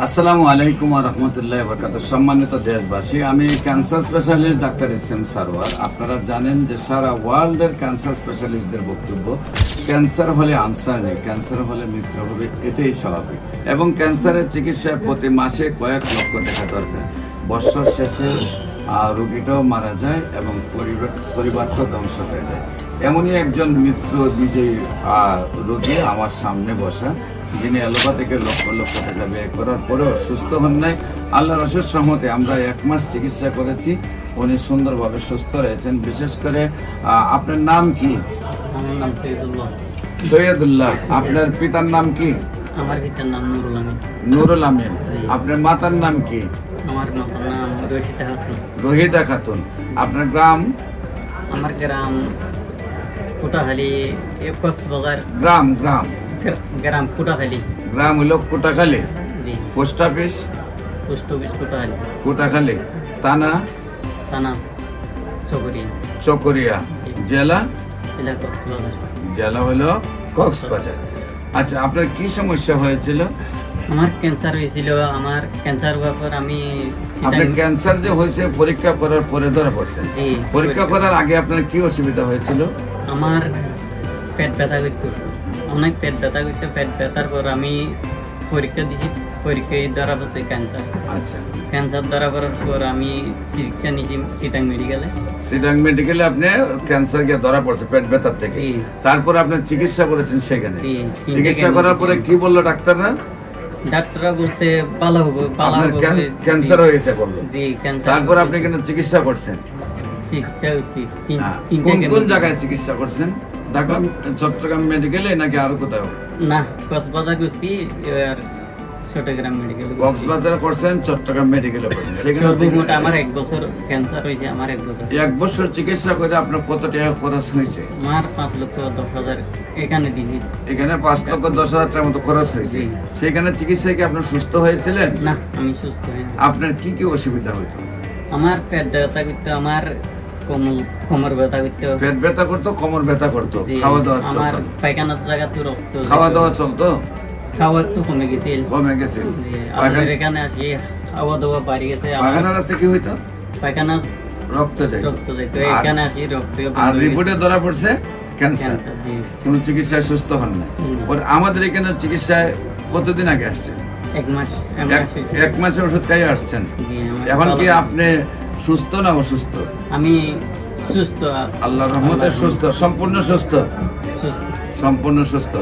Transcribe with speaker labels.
Speaker 1: আসসালামু আলাইকুম ওয়া রাহমাতুল্লাহি ওয়া বারাকাতুহু। সম্মানিত দেশবাসী, আমি cancer specialist doctor SM. Sarwar. আপনারা জানেন যে সারা ওয়ার্ল্ডের ক্যান্সার স্পেশালিস্টদের বক্তব্য ক্যান্সার হলে আনসার নেই, ক্যান্সার হলে মৃত্যু হবে, এটাই স্বাভাবিক। এবং ক্যান্সারের চিকিৎসায় প্রতি মাসে কয়েক লক্ষ টাকা দরকার। বছর শেষে রোগীটাও মারা যায় এবং পরিবারটাও ধ্বংস হয়ে যায়। এমনই একজন মৃত্যু বিজয়ী রোগী আমার সামনে বসা, যিনি অ্যালোপ্যাথিকে লক্ষ লক্ষ টাকা ব্যয় করার পরেও সুস্থ হন নাই। আল্লাহর অশেষ রহমতে আমরা 1 মাস চিকিৎসা করেছি, উনি সুন্দরভাবে সুস্থ রয়েছেন। বিশেষ করে আপনার নাম কি?
Speaker 2: আমার নাম সৈয়দুল্লাহ।
Speaker 1: সৈয়দুল্লাহ। আপনার পিতার নাম কি?
Speaker 2: আমার পিতার নাম নুরুল আমিন।
Speaker 1: নুরুল আমিন। আপনার মাতার নাম কি?
Speaker 2: আমার মাতার নাম রহিতা খাতুন।
Speaker 1: রহিতা খাতুন। আপনার গ্রাম?
Speaker 2: আমার গ্রাম কুটাখালী, কক্সবাজার।
Speaker 1: গ্রাম গ্রাম
Speaker 2: গ্রাম কুটাখালী।
Speaker 1: গ্রাম হলো কুটাখালী।
Speaker 2: জি।
Speaker 1: Post office?
Speaker 2: Post office Kutakhali.
Speaker 1: Kutakhali. থানা?
Speaker 2: থানা চকরিয়া।
Speaker 1: চকরিয়া। জেলা?
Speaker 2: জেলা কক্সবাজার।
Speaker 1: জেলা হলো কক্সবাজার। আচ্ছা, আপনার কি সমস্যা হয়েছিল?
Speaker 2: আমার ক্যান্সার হয়েছিল। আমার ক্যান্সার হওয়ার পর আমি
Speaker 1: আপনার ক্যান্সার যে হয়েছে পরীক্ষা করার পরে ধরা পড়ছে?
Speaker 2: জি।
Speaker 1: পরীক্ষা করার আগে আপনার কি অসুবিধা হয়েছিল?
Speaker 2: আমার পেট ব্যথা করতো, অনেক পেট ব্যথা করতো। পেট ব্যথার পর আমি পরীক্ষা দিয়েছি, পরীক্ষায় ধরা পড়ছে ক্যান্সার।
Speaker 1: আচ্ছা।
Speaker 2: ক্যান্সার ধরা পড়ার পর আমি চিকিৎসা নিয়েছি চিটাং মেডিকেলে।
Speaker 1: চিটাং মেডিকেলে আপনি ক্যান্সার গিয়ে ধরা পড়ছে পেট ব্যথার থেকে। তারপর আপনি চিকিৎসা করেছেন সেখানে? চিকিৎসা করার পরে কি বললো ডাক্তাররা?
Speaker 2: ডাক্তাররা বলছে ভালো হবে, ভালো হবে,
Speaker 1: ক্যান্সার হয়েছে বললো।
Speaker 2: জি, ক্যান্সার।
Speaker 1: তারপর আপনি কেন চিকিৎসা করছেন?
Speaker 2: চিকিৎসা হচ্ছে
Speaker 1: কোন জায়গায় চিকিৎসা করছেন? ঢাকা চট্টগ্রাম মেডিকেলে নাকি আরো কোথাও?
Speaker 2: না, কক্সবাজার করছি, আর চট্টগ্রাম মেডিকেলে।
Speaker 1: কক্সবাজার করছেন, চট্টগ্রাম মেডিকেলে করছেন। সেখানে
Speaker 2: আমার 1 বছর ক্যান্সার হয়েছে। আমার 1 বছর।
Speaker 1: 1 বছর চিকিৎসা করে আপনার কত টাকা খরচ হয়েছে?
Speaker 2: আমার 5,10,000 এখানে দিয়েছি।
Speaker 1: এখানে 5,10,000 টাকার মতো খরচ হয়েছে। সেখানে চিকিৎসায় কি আপনি সুস্থ হয়েছিলেন?
Speaker 2: না, আমি সুস্থ হইনি।
Speaker 1: আপনার কি কি অসুবিধা হইতো?
Speaker 2: আমার পেট ব্যথা করতো, আমার কোমর ব্যথা করতো।
Speaker 1: পেট ব্যথা করতো, কোমর ব্যথা করতো। খাওয়া দাওয়া চলতো?
Speaker 2: আমার পায়খানার জায়গাতে রক্ত।
Speaker 1: খাওয়া দাওয়া চলতো?
Speaker 2: খাওয়া একটু কমে গেছে।
Speaker 1: কমে গেছে।
Speaker 2: আমাদের এখানে আসি খাওয়া দাওয়া বাড়ি গেছে।
Speaker 1: পায়খানার রাস্তায় কি হইতো?
Speaker 2: পায়খানা
Speaker 1: রক্ত যায়।
Speaker 2: রক্ত যায়। তো এখানে আসি রক্ত।
Speaker 1: আর রিপোর্টে ধরা পড়ছে ক্যান্সার। কোন চিকিৎসায় সুস্থ হন না। আমাদের এখানে চিকিৎসায় কতদিন আগে আসছেন?
Speaker 2: 1 মাস।
Speaker 1: 1 মাসের ওষুধ খাইয়ে আসছেন। এখন কি আপনি সুস্থ না অসুস্থ?
Speaker 2: আমি সুস্থ,
Speaker 1: আল্লাহর রহমতে সুস্থ, সম্পূর্ণ সুস্থ।
Speaker 2: সুস্থ,
Speaker 1: সম্পূর্ণ সুস্থ।